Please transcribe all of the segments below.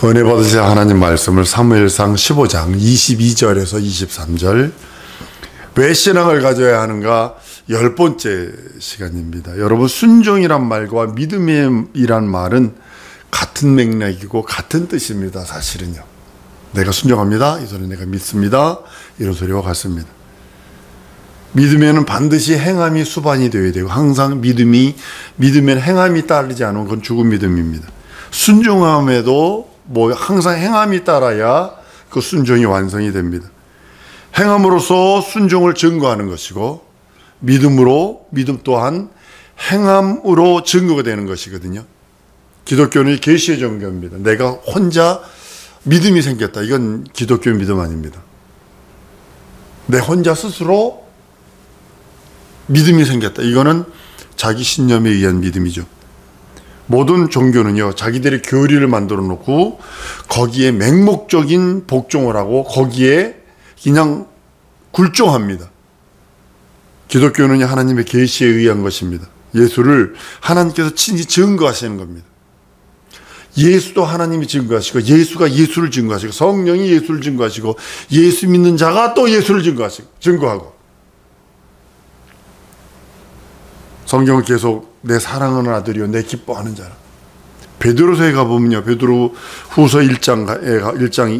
은혜 받으실 하나님 말씀을 사무엘상 15장 22절에서 23절, 왜 신앙을 가져야 하는가 10번째 시간입니다. 여러분, 순종이란 말과 믿음이란 말은 같은 맥락이고 같은 뜻입니다. 사실은요, 내가 순종합니다, 이 소리 내가 믿습니다, 이런 소리와 같습니다. 믿으면 반드시 행함이 수반이 되어야 되고, 항상 믿으면 행함이 따르지 않으면 그건 죽은 믿음입니다. 순종함에도 항상 행함이 따라야 그 순종이 완성이 됩니다. 행함으로써 순종을 증거하는 것이고, 믿음 또한 행함으로 증거가 되는 것이거든요. 기독교는 계시의 종교입니다. 내가 혼자 믿음이 생겼다, 이건 기독교 믿음 아닙니다. 내 혼자 스스로 믿음이 생겼다, 이거는 자기 신념에 의한 믿음이죠. 모든 종교는요, 자기들의 교리를 만들어 놓고 거기에 맹목적인 복종을 하고 거기에 그냥 굴종합니다. 기독교는 하나님의 계시에 의한 것입니다. 예수를 하나님께서 친히 증거하시는 겁니다. 예수도 하나님이 증거하시고, 예수가 예수를 증거하시고, 성령이 예수를 증거하시고, 예수 믿는 자가 또 예수를 증거하고, 성경은 계속 내 사랑하는 아들이요 내 기뻐하는 자라. 베드로서에 가보면요, 베드로 후서 1장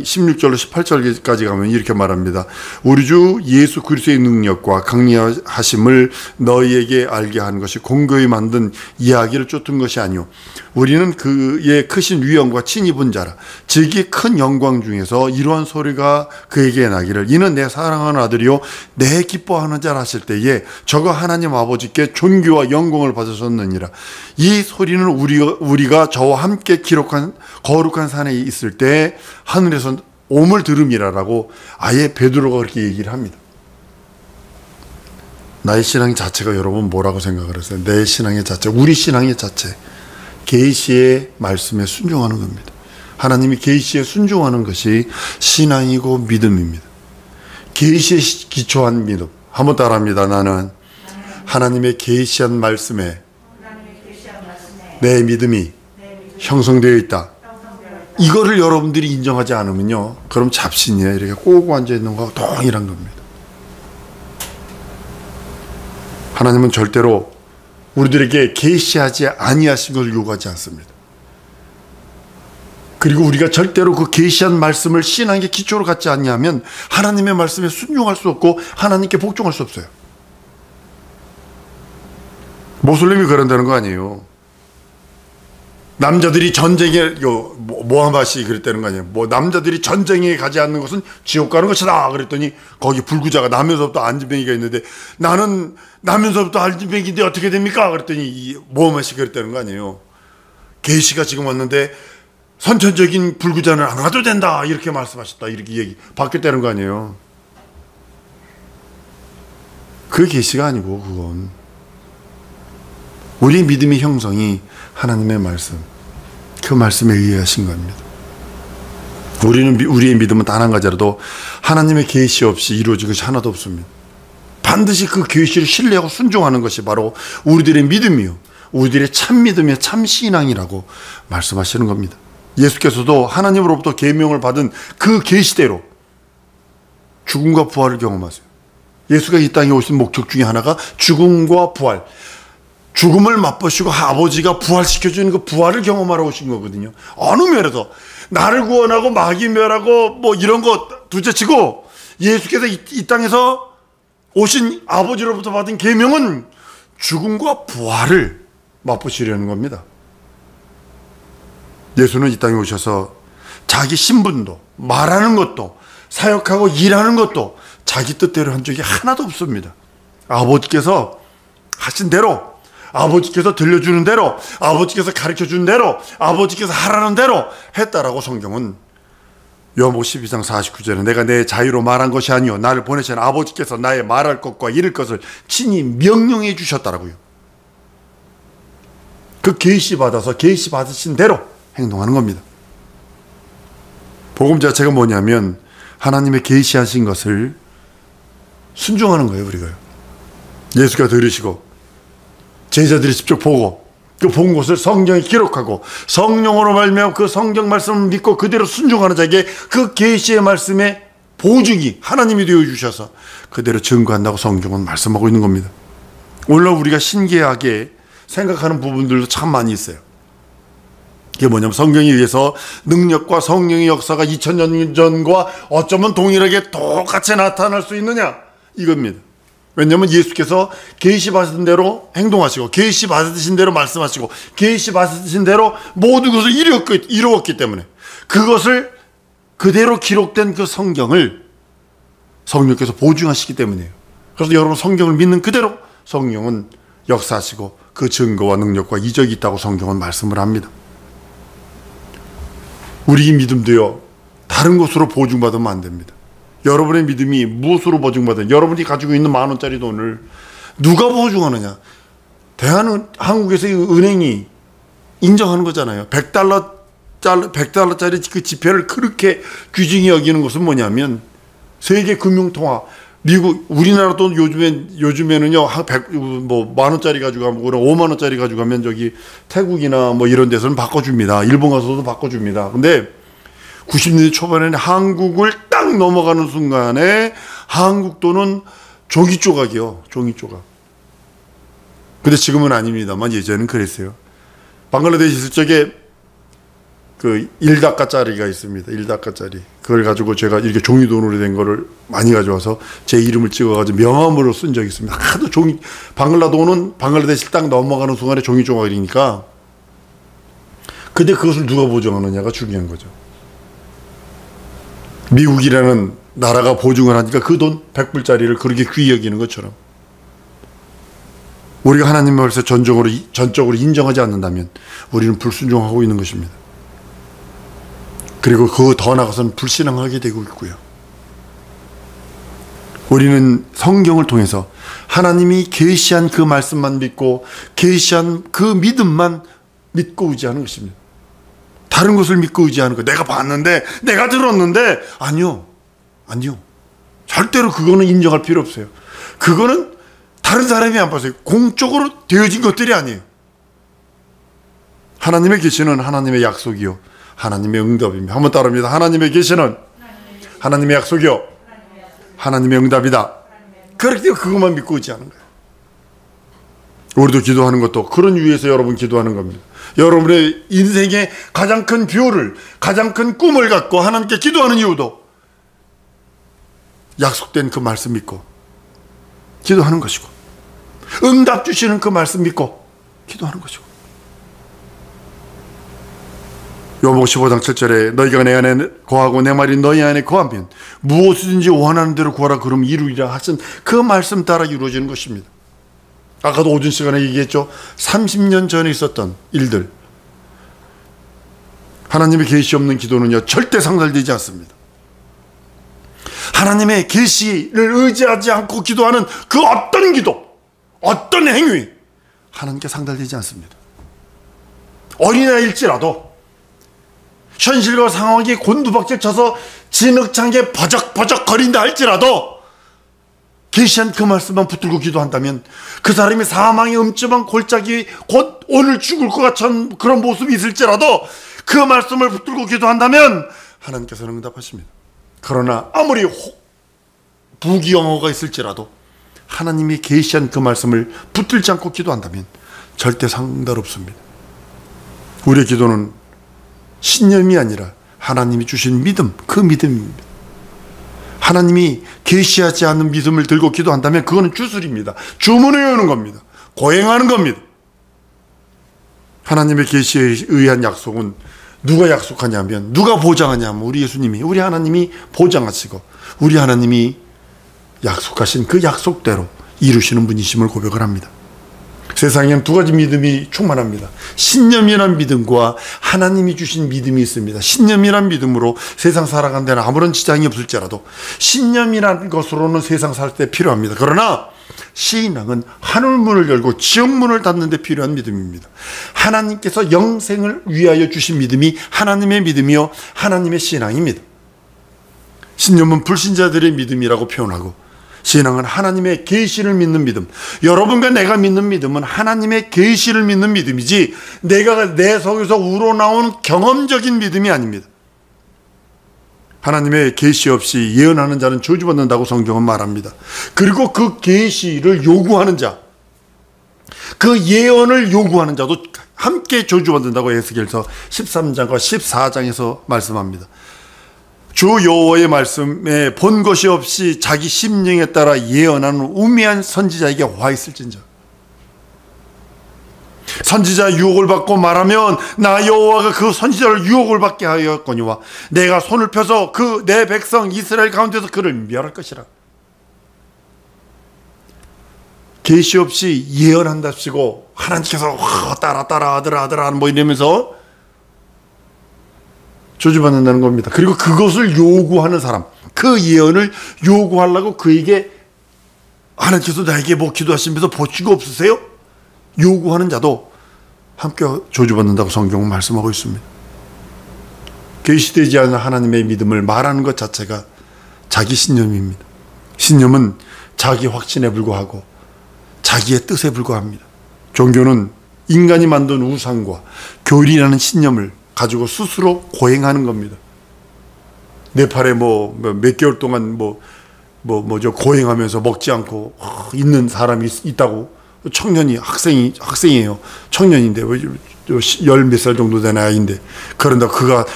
16절로 18절까지 가면 이렇게 말합니다. 우리 주 예수 그리스도의 능력과 강리하심을 너희에게 알게 한 것이 공고히 만든 이야기를 쫓은 것이 아니오. 우리는 그의 크신 위엄과 친히 본 자라. 즉이 큰 영광 중에서 이러한 소리가 그에게 나기를, 이는 내 사랑하는 아들이요 내 기뻐하는 자라 하실 때에 저가 하나님 아버지께 존귀와 영광을 받으셨느니라. 이 소리는 우리가 저와 함께 기록한 거룩한 산에 있을 때 하늘에서 오물 들음이라라고 아예 베드로가 그렇게 얘기를 합니다. 나의 신앙의 자체가 여러분 뭐라고 생각을 했어요? 내 신앙의 자체, 우리 신앙의 자체, 계시의 말씀에 순종하는 겁니다. 하나님이 계시에 순종하는 것이 신앙이고 믿음입니다. 계시에 기초한 믿음. 한번 따라합니다. 나는 하나님의 계시한 말씀에 내 믿음이 형성되어 있다. 이거를 여러분들이 인정하지 않으면요, 그럼 잡신이에요. 이렇게 꼬고 앉아있는 거하고 동일한 겁니다. 하나님은 절대로 우리들에게 계시하지 아니하신 것을 요구하지 않습니다. 그리고 우리가 절대로 그 계시한 말씀을 신앙의 기초로 갖지 않냐면 하나님의 말씀에 순종할 수 없고 하나님께 복종할 수 없어요. 모슬림이 그런다는 거 아니에요. 남자들이 전쟁에, 모하마시 그랬다는 거 아니에요. 남자들이 전쟁에 가지 않는 것은 지옥 가는 것이다 그랬더니, 거기 불구자가 나면서부터 안진뱅이가 있는데, 나는 나면서부터 안진뱅이인데 어떻게 됩니까? 그랬더니 모하마시 그랬다는 거 아니에요. 계시가 지금 왔는데 선천적인 불구자는 안 가도 된다 이렇게 말씀하셨다, 이렇게 얘기 바뀌었다는 거 아니에요. 그게 계시가 아니고, 그건 우리 믿음의 형성이 하나님의 말씀, 그 말씀에 의해 하신 겁니다. 우리의 믿음은 단 한 가지라도 하나님의 계시 없이 이루어진 것이 하나도 없습니다. 반드시 그 계시를 신뢰하고 순종하는 것이 바로 우리들의 믿음이요, 우리들의 참 믿음의 참 신앙이라고 말씀하시는 겁니다. 예수께서도 하나님으로부터 계명을 받은 그 계시대로 죽음과 부활을 경험하세요. 예수가 이 땅에 오신 목적 중에 하나가 죽음과 부활, 죽음을 맛보시고 아버지가 부활시켜주는 그 부활을 경험하러 오신 거거든요. 어느 면에서 나를 구원하고 마귀 멸하고 이런 거 둘째치고, 예수께서 이 땅에서 오신 아버지로부터 받은 계명은 죽음과 부활을 맛보시려는 겁니다. 예수는 이 땅에 오셔서 자기 신분도, 말하는 것도, 사역하고 일하는 것도 자기 뜻대로 한 적이 하나도 없습니다. 아버지께서 하신 대로, 아버지께서 들려주는 대로, 아버지께서 가르쳐주는 대로, 아버지께서 하라는 대로 했다라고 성경은 요한복음 12장 49절에 내가 내 자유로 말한 것이 아니요 나를 보내신 아버지께서 나의 말할 것과 이를 것을 친히 명령해 주셨다라고요. 그 계시 받아서 계시 받으신 대로 행동하는 겁니다. 복음 자체가 뭐냐면 하나님의 계시하신 것을 순종하는 거예요. 우리가요, 예수가 들으시고 제자들이 직접 보고 그 본 것을 성경에 기록하고 성령으로 말미암아 그 성경 말씀을 믿고 그대로 순종하는 자에게 그 계시의 말씀의 보증이 하나님이 되어 주셔서 그대로 증거한다고 성경은 말씀하고 있는 겁니다. 오늘날 우리가 신기하게 생각하는 부분들도 참 많이 있어요. 이게 뭐냐면 성경에 의해서 능력과 성령의 역사가 2000년 전과 어쩌면 동일하게 똑같이 나타날 수 있느냐 이겁니다. 왜냐하면 예수께서 계시 받으신 대로 행동하시고 계시 받으신 대로 말씀하시고 계시 받으신 대로 모든 것을 이루었기 때문에 그것을 그대로 기록된 그 성경을 성령께서 보증하시기 때문이에요. 그래서 여러분 성경을 믿는 그대로 성령은 역사하시고 그 증거와 능력과 이적이 있다고 성경은 말씀을 합니다. 우리 믿음도요 다른 것으로 보증받으면 안 됩니다. 여러분의 믿음이 무엇으로 보증받은 여러분이 가지고 있는 10,000원짜리 돈을 누가 보증하느냐? 대한항공에서의 은행이 인정하는 거잖아요. 100달러짜리 그 지폐를 그렇게 귀중히 여기는 것은 뭐냐면 세계 금융통화 미국 우리나라 돈 요즘에는요 10,000원짜리 가지고 가면 50,000원짜리 가지고 가면 저기 태국이나 뭐 이런 데서는 바꿔줍니다. 일본 가서도 바꿔줍니다. 근데 90년대 초반에는 한국을 딱 넘어가는 순간에 한국 돈은 종이 조각이요. 종이 조각. 근데 지금은 아닙니다만 예전에는 그랬어요. 방글라데시 있을 적에 그 1다카짜리가 있습니다. 1다카짜리. 그걸 가지고 제가 이렇게 종이 돈으로 된 거를 많이 가져와서 제 이름을 찍어가지고 명함으로 쓴 적이 있습니다. 하도 종이, 방글라데시 딱 넘어가는 순간에 종이 조각이니까. 근데 그것을 누가 보증하느냐가 중요한 거죠. 미국이라는 나라가 보증을 하니까 그 돈 100불짜리를 그렇게 귀히 여기는 것처럼 우리가 하나님의 벌써 전적으로 인정하지 않는다면 우리는 불순종하고 있는 것입니다. 그리고 그 더 나아가서는 불신앙하게 되고 있고요. 우리는 성경을 통해서 하나님이 계시한 그 말씀만 믿고 계시한 그 믿음만 믿고 의지하는 것입니다. 다른 것을 믿고 의지하는 거. 내가 봤는데, 내가 들었는데, 아니요. 절대로 그거는 인정할 필요 없어요. 그거는 다른 사람이 안 봤어요. 공적으로 되어진 것들이 아니에요. 하나님의 계시는 하나님의 약속이요. 하나님의 응답입니다. 한번 따라합니다. 하나님의 계시는 하나님의 약속이요. 하나님의 응답이다. 그렇게 그것만 믿고 의지하는 거예요. 우리도 기도하는 것도 그런 이유에서 여러분 기도하는 겁니다. 여러분의 인생의 가장 큰 뷰를, 가장 큰 꿈을 갖고 하나님께 기도하는 이유도 약속된 그 말씀 믿고 기도하는 것이고 응답 주시는 그 말씀 믿고 기도하는 것이고 요한복음 15장 7절에 너희가 내 안에 거하고 내 말이 너희 안에 거하면 무엇이든지 원하는 대로 구하라 그럼 이루리라 하신 그 말씀 따라 이루어지는 것입니다. 아까도 오전 시간에 얘기했죠. 30년 전에 있었던 일들. 하나님의 계시 없는 기도는요 절대 상달되지 않습니다. 하나님의 계시를 의지하지 않고 기도하는 그 어떤 기도, 어떤 행위 하나님께 상달되지 않습니다. 어린아이일지라도 현실과 상황이 곤두박질 쳐서 진흙창에 버적버적 거린다 할지라도 계시한 그 말씀만 붙들고 기도한다면 그 사람이 사망의 음침한 골짜기 곧 오늘 죽을 것 같은 그런 모습이 있을지라도 그 말씀을 붙들고 기도한다면 하나님께서는 응답하십니다. 그러나 아무리 부귀영화가 있을지라도 하나님이 계시한 그 말씀을 붙들지 않고 기도한다면 절대 상관없습니다. 우리의 기도는 신념이 아니라 하나님이 주신 믿음, 그 믿음입니다. 하나님이 계시하지 않는 믿음을 들고 기도한다면 그거는 주술입니다. 주문을 외우는 겁니다. 고행하는 겁니다. 하나님의 계시에 의한 약속은 누가 약속하냐면, 누가 보장하냐면 우리 예수님이, 우리 하나님이 보장하시고 우리 하나님이 약속하신 그 약속대로 이루시는 분이심을 고백을 합니다. 세상에는 두 가지 믿음이 충만합니다. 신념이란 믿음과 하나님이 주신 믿음이 있습니다. 신념이란 믿음으로 세상 살아가는 데는 아무런 지장이 없을지라도 신념이란 것으로는 세상 살 때 필요합니다. 그러나 신앙은 하늘문을 열고 지옥문을 닫는 데 필요한 믿음입니다. 하나님께서 영생을 위하여 주신 믿음이 하나님의 믿음이요 하나님의 신앙입니다. 신념은 불신자들의 믿음이라고 표현하고 신앙은 하나님의 계시를 믿는 믿음. 여러분과 내가 믿는 믿음은 하나님의 계시를 믿는 믿음이지 내가 내 속에서 우러나온 경험적인 믿음이 아닙니다. 하나님의 계시 없이 예언하는 자는 저주받는다고 성경은 말합니다. 그리고 그 계시를 요구하는 자, 그 예언을 요구하는 자도 함께 저주받는다고 에스겔서 13장과 14장에서 말씀합니다. 주 여호와의 말씀에 본 것이 없이 자기 심령에 따라 예언하는 우매한 선지자에게 화 있을진저. 선지자 유혹을 받고 말하면 나 여호와가 그 선지자를 유혹을 받게 하였거니와 내가 손을 펴서 그 내 백성 이스라엘 가운데서 그를 멸할 것이라. 계시 없이 예언한답시고 하나님께서 따라 아들아 뭐 이러면서 저주받는다는 겁니다. 그리고 그것을 요구하는 사람, 그 예언을 요구하려고 그에게 하나님께서 나에게 뭐 기도하시면서 보치고 없으세요? 요구하는 자도 함께 저주받는다고 성경은 말씀하고 있습니다. 계시되지 않은 하나님의 믿음을 말하는 것 자체가 자기 신념입니다. 신념은 자기 확신에 불과하고 자기의 뜻에 불과합니다. 종교는 인간이 만든 우상과 교리라는 신념을 가지고 스스로 고행하는 겁니다. 네팔에 몇 개월 동안 고행하면서 먹지 않고 있는 사람이 있다고. 청년이 학생이에요. 청년인데 열 몇 살 정도 된 아이인데 그런다 그가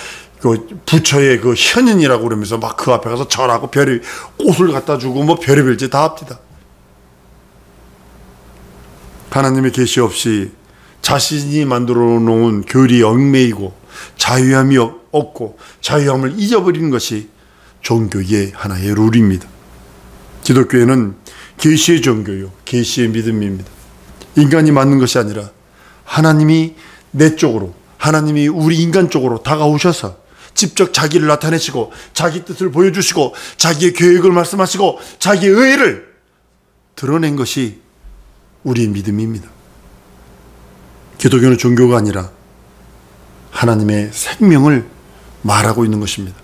그 부처의 그 현인이라고 그러면서 막 그 앞에 가서 절하고 꽃을 갖다 주고 뭐 별의별 짓 다 합니다. 하나님의 계시 없이 자신이 만들어 놓은 교리에 얽매이고 자유함이 없고 자유함을 잊어버리는 것이 종교의 하나의 룰입니다. 기독교에는 계시의 종교요, 계시의 믿음입니다. 인간이 만든 것이 아니라 하나님이 내 쪽으로, 하나님이 우리 인간 쪽으로 다가오셔서 직접 자기를 나타내시고 자기 뜻을 보여주시고 자기의 계획을 말씀하시고 자기의 의를 드러낸 것이 우리의 믿음입니다. 기독교는 종교가 아니라 하나님의 생명을 말하고 있는 것입니다.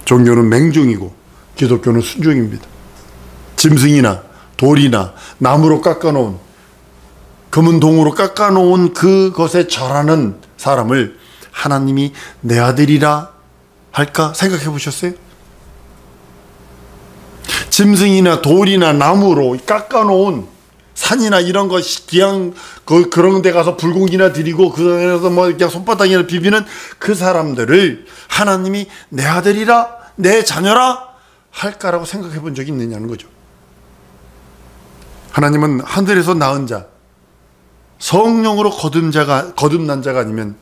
종교는 맹종이고 기독교는 순종입니다. 짐승이나 돌이나 나무로 깎아놓은 금은동으로 깎아놓은 그것에 절하는 사람을 하나님이 내 아들이라 할까 생각해 보셨어요? 짐승이나 돌이나 나무로 깎아놓은 산이나 이런 거 기양 그런 데 가서 불고기나 드리고 그래서 뭐 그냥 손바닥이나 비비는 그 사람들을 하나님이 내 아들이라 내 자녀라 할까라고 생각해 본 적이 있느냐는 거죠. 하나님은 하늘에서 낳은 자, 성령으로 거듭난 자가 아니면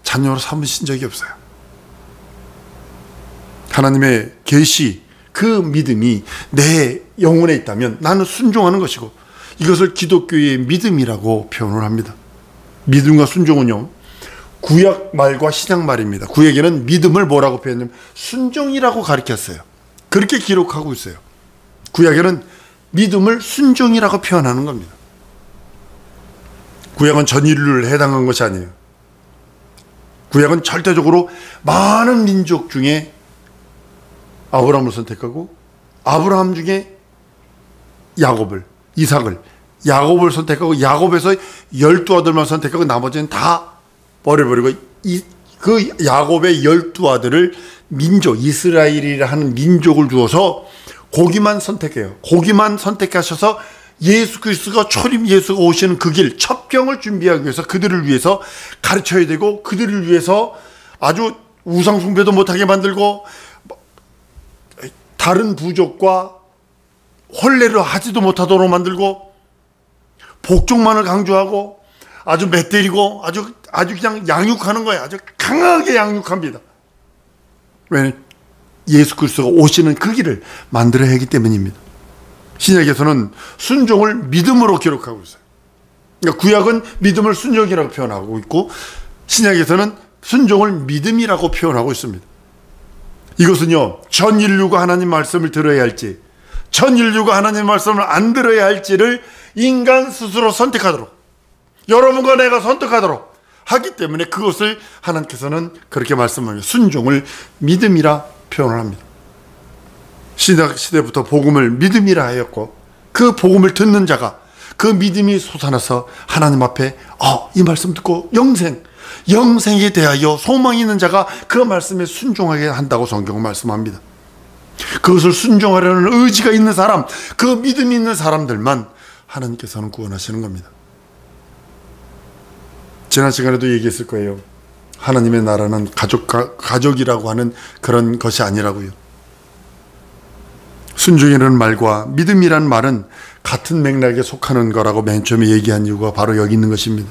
자녀로 삼으신 적이 없어요. 하나님의 계시, 그 믿음이 내 영혼에 있다면 나는 순종하는 것이고 이것을 기독교의 믿음이라고 표현을 합니다. 믿음과 순종은요, 구약 말과 신약 말입니다. 구약에는 믿음을 뭐라고 표현하냐면 순종이라고 가르쳤어요. 그렇게 기록하고 있어요. 구약에는 믿음을 순종이라고 표현하는 겁니다. 구약은 전 인류를 해당한 것이 아니에요. 구약은 절대적으로 많은 민족 중에 아브라함을 선택하고 아브라함 중에 야곱을, 이삭을, 야곱을 선택하고 야곱에서 12아들만 선택하고 나머지는 다 버려버리고 그 야곱의 12아들을 민족, 이스라엘이라 하는 민족을 주어서 고기만 선택해요. 고기만 선택하셔서 예수 그리스도가 예수가 오시는 그 길, 첩경을 준비하기 위해서 그들을 위해서 가르쳐야 되고 그들을 위해서 아주 우상 숭배도 못하게 만들고 다른 부족과 혼례를 하지도 못하도록 만들고 복종만을 강조하고 아주 맷때리고 아주 그냥 양육하는 거예요. 아주 강하게 양육합니다. 왜? 예수 그리스도가 오시는 그 길을 만들어야 하기 때문입니다. 신약에서는 순종을 믿음으로 기록하고 있어요. 그러니까 구약은 믿음을 순종이라고 표현하고 있고 신약에서는 순종을 믿음이라고 표현하고 있습니다. 이것은요, 전 인류가 하나님 말씀을 들어야 할지 전 인류가 하나님 말씀을 안 들어야 할지를 인간 스스로 선택하도록, 여러분과 내가 선택하도록 하기 때문에 그것을 하나님께서는 그렇게 말씀합니다. 순종을 믿음이라 표현을 합니다. 신약 시대부터 복음을 믿음이라 하였고, 그 복음을 듣는 자가 그 믿음이 솟아나서 하나님 앞에 이 말씀 듣고 영생에 대하여 소망이 있는 자가 그 말씀에 순종하게 한다고 성경은 말씀합니다. 그것을 순종하려는 의지가 있는 사람, 그 믿음이 있는 사람들만 하나님께서는 구원하시는 겁니다. 지난 시간에도 얘기했을 거예요. 하나님의 나라는 가족이라고 하는 그런 것이 아니라고요. 순종이라는 말과 믿음이라는 말은 같은 맥락에 속하는 거라고 맨 처음에 얘기한 이유가 바로 여기 있는 것입니다.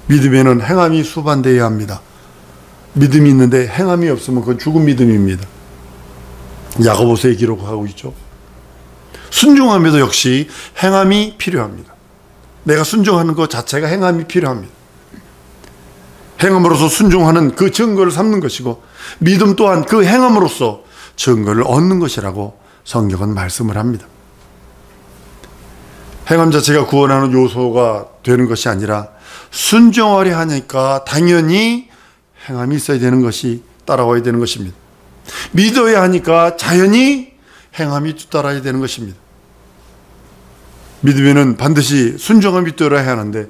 믿음에는 행함이 수반되어야 합니다. 믿음이 있는데 행함이 없으면 그건 죽은 믿음입니다. 야고보서에 기록하고 있죠. 순종함에도 역시 행함이 필요합니다. 내가 순종하는 것 자체가 행함이 필요합니다. 행함으로써 순종하는 그 증거를 삼는 것이고, 믿음 또한 그 행함으로써 증거를 얻는 것이라고 성경은 말씀을 합니다. 행함 자체가 구원하는 요소가 되는 것이 아니라 순종하려 하니까 당연히 행함이 있어야 되는 것이 따라와야 되는 것입니다. 믿어야 하니까 자연히 행함이 따라야 되는 것입니다. 믿으면은 반드시 순종함이 따라야 하는데,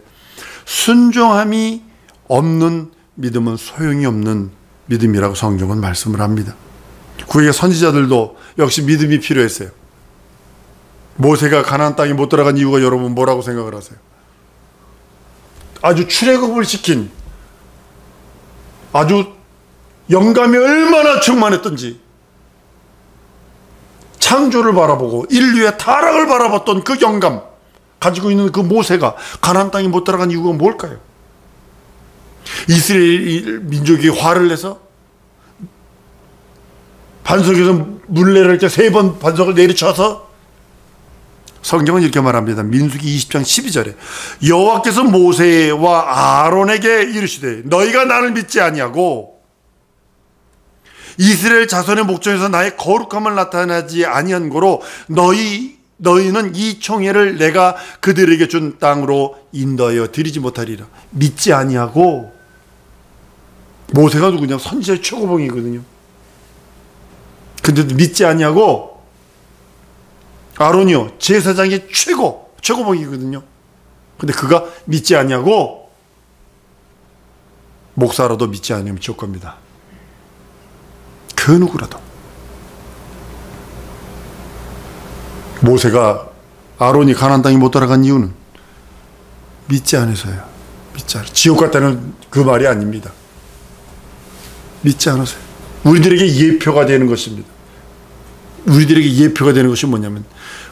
순종함이 없는 믿음은 소용이 없는 믿음이라고 성경은 말씀을 합니다. 구약의 선지자들도 역시 믿음이 필요했어요. 모세가 가나안 땅에 못 들어간 이유가 여러분 뭐라고 생각을 하세요? 아주 출애굽을 시킨, 아주 영감이 얼마나 충만했던지, 창조를 바라보고 인류의 타락을 바라봤던 그 영감 가지고 있는 그 모세가 가나안 땅에 못 들어간 이유가 뭘까요? 이스라엘 민족이 화를 내서 반석에서 물 내릴 때 3번 반석을 내리쳐서, 성경은 이렇게 말합니다. 민수기 20장 12절에 여호와께서 모세와 아론에게 이르시되 너희가 나를 믿지 아니하고 이스라엘 자손의 목전에서 나의 거룩함을 나타내지 아니한 고로 너희는 이 총회를 내가 그들에게 준 땅으로 인도하여 드리지 못하리라. 믿지 아니하고, 모세가 누구냐? 선지자의 최고봉이거든요. 근데도 믿지 아니하고, 아론이요 제사장의 최고봉이거든요. 근데 그가 믿지 아니하고, 목사라도 믿지 아니하면 지옥 겁니다. 그 누구라도. 모세가, 아론이 가나안 땅에 못 들어간 이유는 믿지 않아서요. 믿지 않아. 지옥 갔다는 그 말이 아닙니다. 믿지 않아서요. 우리들에게 예표가 되는 것입니다. 우리들에게 예표가 되는 것이 뭐냐면,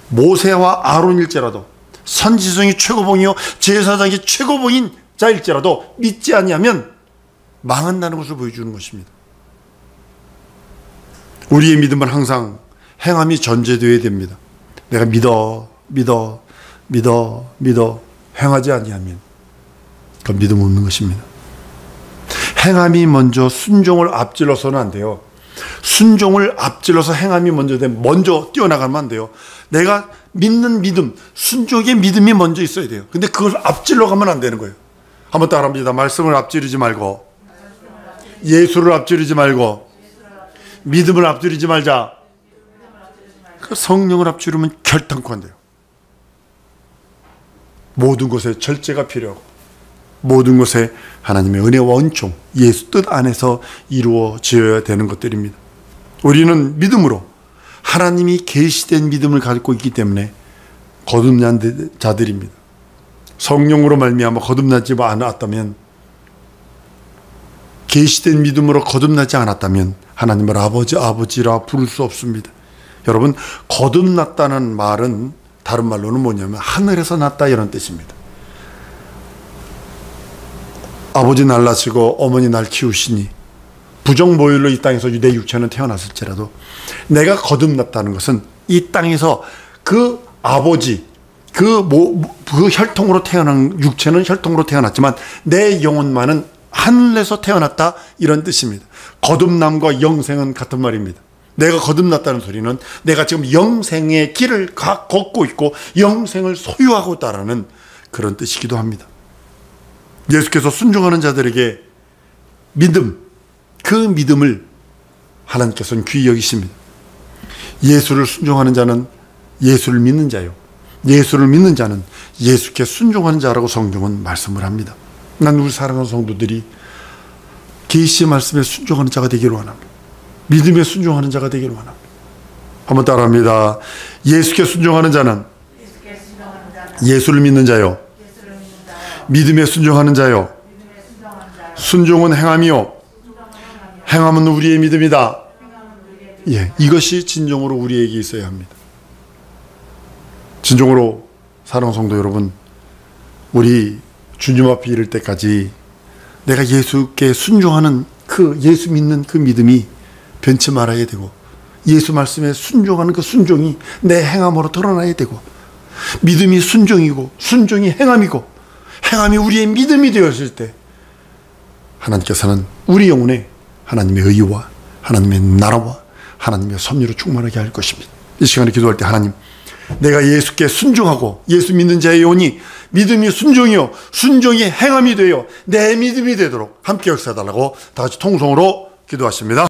모세와 아론일지라도, 선지성이 최고봉이요 제사장이 최고봉인 자일지라도 믿지 아니하면 망한다는 것을 보여주는 것입니다. 우리의 믿음은 항상 행함이 전제되어야 됩니다. 내가 믿어 행하지 아니하면 그건 믿음 없는 것입니다. 행함이 먼저 순종을 앞질러서는 안 돼요. 순종을 앞질러서 행함이 먼저 뛰어나가면 안 돼요. 내가 믿는 믿음, 순종의 믿음이 먼저 있어야 돼요. 근데 그걸 앞질러 가면 안 되는 거예요. 한번 따라합니다. 말씀을 앞지르지 말고, 예수를 앞지르지 말고, 믿음을 앞지르지 말자. 그 성령을 앞지르면 결단코 안 돼요. 모든 것에 절제가 필요하고, 모든 것에 하나님의 은혜와 은총, 예수 뜻 안에서 이루어져야 되는 것들입니다. 우리는 믿음으로 하나님이 계시된 믿음을 갖고 있기 때문에 거듭난 자들입니다. 성령으로 말미암아 거듭나지 않았다면, 계시된 믿음으로 거듭나지 않았다면 하나님을 아버지라 부를 수 없습니다. 여러분, 거듭났다는 말은 다른 말로는 뭐냐면 하늘에서 났다 이런 뜻입니다. 아버지 날 낳으시고 어머니 날 키우시니 부정모율로 이 땅에서 내 육체는 태어났을지라도 내가 거듭났다는 것은 이 땅에서 그 아버지 그 혈통으로 태어난 육체는 혈통으로 태어났지만 내 영혼만은 하늘에서 태어났다 이런 뜻입니다. 거듭남과 영생은 같은 말입니다. 내가 거듭났다는 소리는 내가 지금 영생의 길을 걷고 있고 영생을 소유하고 있다라는 그런 뜻이기도 합니다. 예수께서 순종하는 자들에게 믿음, 그 믿음을 하나님께서는 귀히 여기십니다. 예수를 순종하는 자는 예수를 믿는 자요, 예수를 믿는 자는 예수께 순종하는 자라고 성경은 말씀을 합니다. 난 우리 사랑하는 성도들이 계시의 말씀에 순종하는 자가 되기를 원합니다. 믿음에 순종하는 자가 되기를 원합니다. 한번 따라합니다. 예수께 순종하는 자는 예수를 믿는 자요, 믿음에 순종하는 자요, 순종은 행함이요, 행함은 우리의 믿음이다. 예, 이것이 진정으로 우리에게 있어야 합니다. 진정으로 사랑하는 성도 여러분, 우리 주님 앞에 이를 때까지 내가 예수께 순종하는 예수 믿는 그 믿음이 변치 말아야 되고, 예수 말씀에 순종하는 그 순종이 내 행함으로 드러나야 되고, 믿음이 순종이고 순종이 행함이고 행함이 우리의 믿음이 되었을 때 하나님께서는 우리 영혼에 하나님의 의와 하나님의 나라와 하나님의 섭리로 충만하게 할 것입니다. 이 시간에 기도할 때 하나님, 내가 예수께 순종하고 예수 믿는 자의 영혼이 믿음이 순종이요 순종이 행함이 되어 내 믿음이 되도록 함께 역사해달라고 다 같이 통성으로 기도하십니다.